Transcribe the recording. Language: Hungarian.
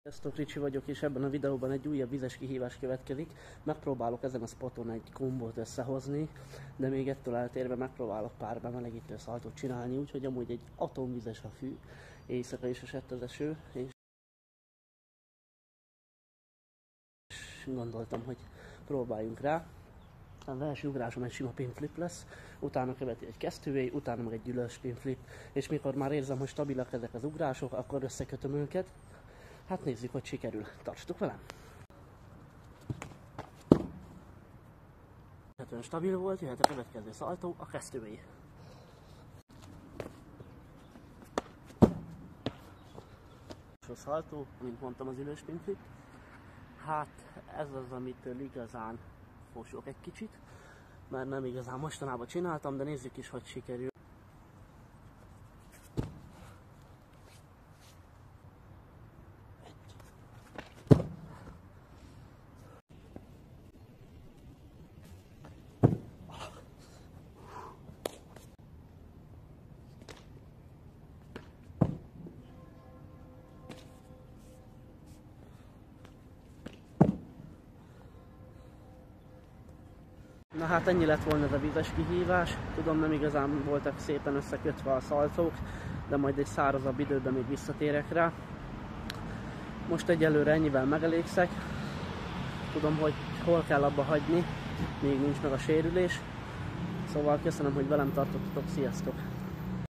Sziasztok, Ricsi vagyok, és ebben a videóban egy újabb vizes kihívás következik. Megpróbálok ezen a spoton egy kombót összehozni, de még ettől eltérve megpróbálok pár bemelegítő szaltot csinálni, úgyhogy amúgy egy atomvizes a fű, éjszaka is esett az eső, és gondoltam, hogy próbáljunk rá. Az első ugrásom egy sima pinflip lesz, utána követi egy kesztyűvé, utána meg egy gyűlös pinflip, és mikor már érzem, hogy stabilak ezek az ugrások, akkor összekötöm őket. Hát nézzük, hogy sikerül. Tartsatok velem! Stabil volt, jöhet a következő szaltó, a kesztyűvé. A szaltó, mint mondtam, az ülős pinflip. Hát ez az, amitől igazán fosok egy kicsit, mert nem igazán mostanában csináltam, de nézzük is, hogy sikerül. Na hát ennyi lett volna ez a vizes kihívás. Tudom, nem igazán voltak szépen összekötve a szaltók, de majd egy szárazabb időben még visszatérek rá. Most egyelőre ennyivel megelégszek. Tudom, hogy hol kell abba hagyni, még nincs meg a sérülés. Szóval köszönöm, hogy velem tartottatok, sziasztok!